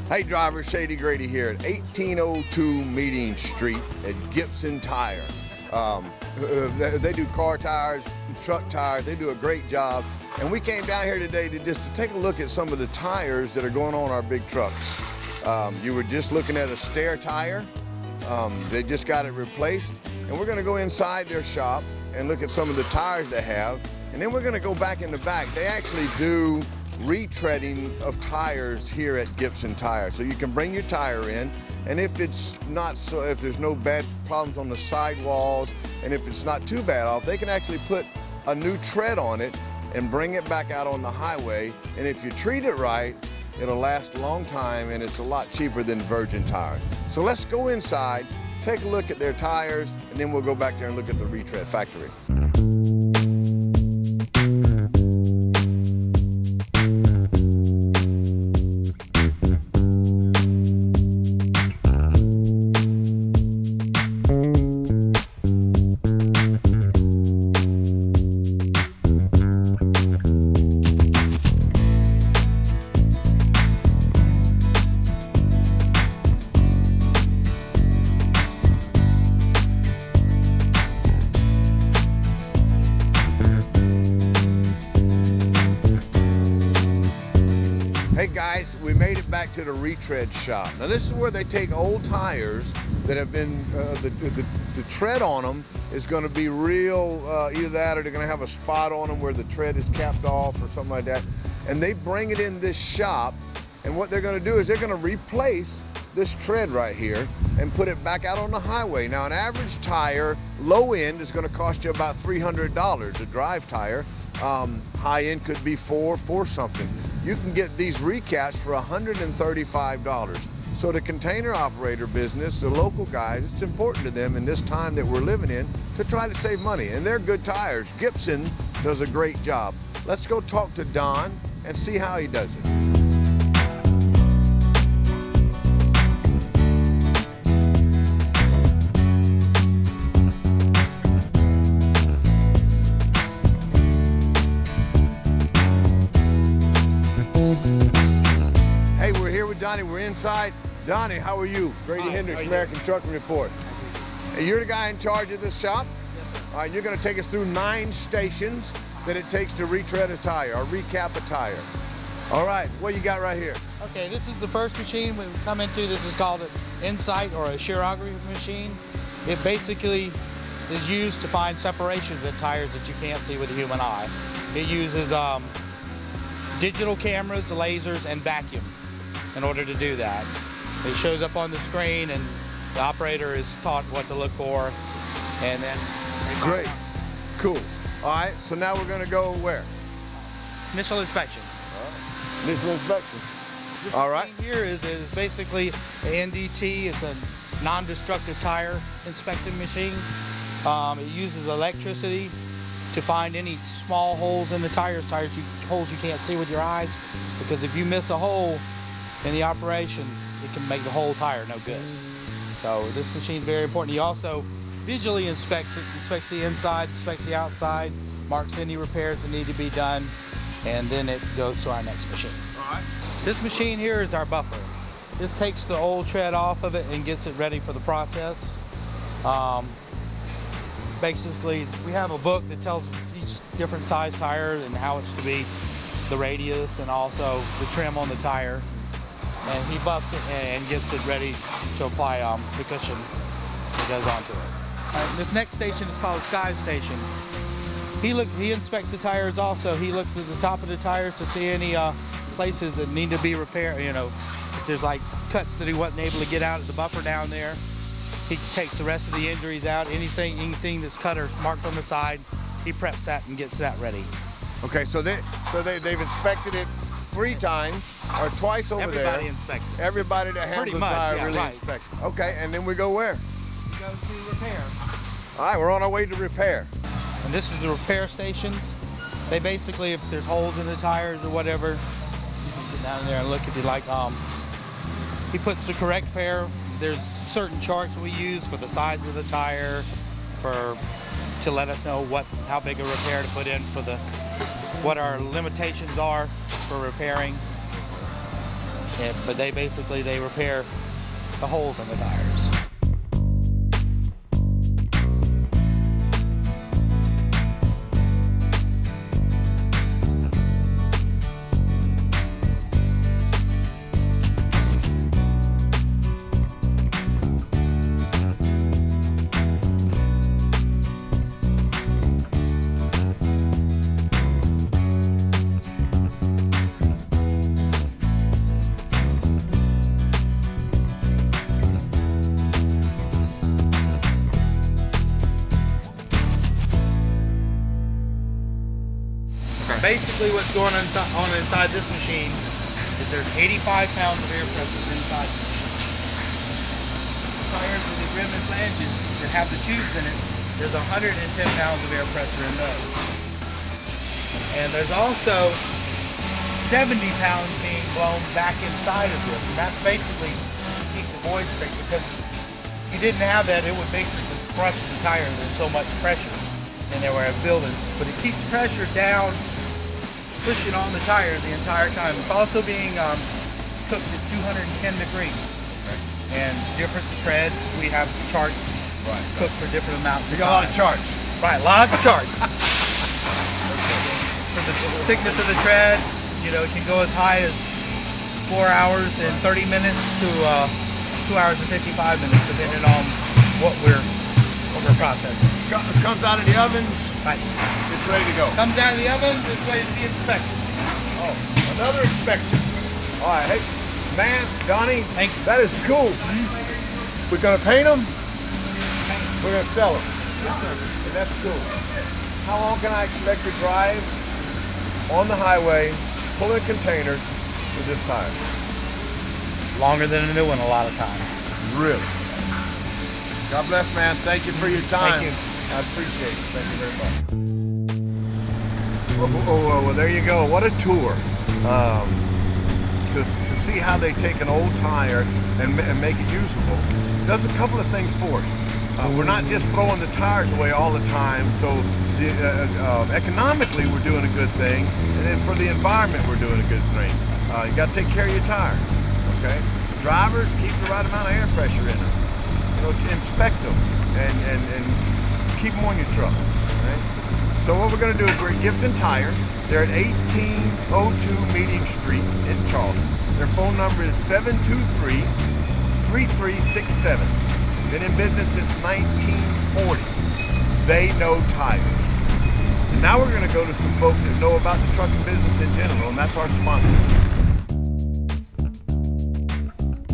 Hey drivers, Shady Grady here at 1802 Meeting Street at Gibson Tire. They do car tires, truck tires, they do a great job. And we came down here today to take a look at some of the tires that are going on our big trucks. You were just looking at a stair tire. They just got it replaced. And we're gonna go inside their shop and look at some of the tires they have. And then we're gonna go back in the back. They actually do retreading of tires here at Gibson Tire. So you can bring your tire in, and if there's no bad problems on the sidewalls, and if it's not too bad off, they can actually put a new tread on it and bring it back out on the highway. And if you treat it right, it'll last a long time, and it's a lot cheaper than virgin tires. So let's go inside, take a look at their tires, and then we'll go back there and look at the retread factory. Hey guys, we made it back to the retread shop. Now this is where they take old tires that have been, the tread on them is going to be real, either that or they're going to have a spot on them where the tread is capped off or something like that. And they bring it in this shop, and what they're going to do is they're going to replace this tread right here and put it back out on the highway. Now an average tire, low end, is going to cost you about $300, a drive tire. High end could be four something. You can get these recaps for $135. So the container operator business, the local guys, it's important to them in this time that we're living in to try to save money. And they're good tires. Gibson does a great job. Let's go talk to Don and see how he does it. Hey, we're here with Donnie. We're inside. Donnie, how are you? Grady Hendricks, American Trucking Report. Hey, you're the guy in charge of this shop? Yes, sir. All right, you're going to take us through 9 stations that it takes to retread a tire or recap a tire. All right, what you got right here? Okay, this is the first machine we come into. This is called an Insight or a chirography machine. It basically is used to find separations in tires that you can't see with the human eye. It uses digital cameras, lasers, and vacuum in order to do that. It shows up on the screen, and the operator is taught what to look for, and then Great, cool. All right, so now we're going to go where? initial inspection. Initial inspection. This All right. machine here is basically an NDT. It's a non-destructive tire inspection machine. It uses electricity to find any small holes in the tires, holes you can't see with your eyes, because if you miss a hole in the operation, it can make the whole tire no good. So this machine is very important. He also visually inspects it, inspects the inside, inspects the outside, marks any repairs that need to be done, and then it goes to our next machine. All right. This machine here is our buffer. This takes the old tread off of it and gets it ready for the process. Basically, we have a book that tells each different size tire and how it's to be, the radius, and also the trim on the tire. And he buffs it and gets it ready to apply the cushion that goes onto it. This next station is called Sky Station. He inspects the tires also. He looks at the top of the tires to see any places that need to be repaired. You know, if there's like cuts that he wasn't able to get out of the buffer down there. He takes the rest of the injuries out. Anything that's cut or marked on the side, he preps that and gets that ready. Okay, so they've inspected it 3 times or twice over there. Everybody inspects it. Everybody that handles the tire really inspects it. Okay, and then we go where? We go to repair. All right, we're on our way to repair. And this is the repair stations. They basically, if there's holes in the tires or whatever, you can get down there and look at it. Like he puts the correct pair. There's certain charts we use for the size of the tire, to let us know how big a repair to put in what our limitations are for repairing. but they repair the holes in the tires. Basically what's going on inside this machine is there's 85 pounds of air pressure inside the machine. The tires with the rim and flanges that have the tubes in it, there's 110 pounds of air pressure in those. And there's also 70 pounds being blown back inside of this. And that's basically to keep the void straight, because if you didn't have that, it would basically just crush the tire. There's so much pressure in there where I'm building. But it keeps pressure down, pushing on the tire the entire time. It's also being cooked at 210 degrees. Right. And different treads, we have charts cooked for different amounts of time. You got a lot of charts. Right, lots of charts. For the thickness of the tread, you know, it can go as high as 4 hours and 30 minutes to 2 hours and 55 minutes, depending on what we're processing. It comes out of the oven. Right. It's ready to go. Comes out of the oven, it's ready to be inspected. Oh, another inspection. All right, hey, man, Donnie, thank you. That is cool. We're gonna paint them. We're gonna sell them. Yes, sir. And that's cool. How long can I expect to drive on the highway, pulling containers with this tire? Longer than a new one a lot of times. Really? God bless, man. Thank you for your time. Thank you. I appreciate it. Thank you very much. Well, there you go. What a tour. To see how they take an old tire and make it usable. It does a couple of things for us. We're not just throwing the tires away all the time, so economically we're doing a good thing, and then for the environment we're doing a good thing. You got to take care of your tires, okay? Drivers, keep the right amount of air pressure in them. You know, inspect them and keep them on your truck, right? So what we're going to do is we're at Gibson Tire. They're at 1802 Meeting Street in Charleston. Their phone number is 723-3367. Been in business since 1940. They know tires. And now we're going to go to some folks that know about the trucking business in general, and that's our sponsor.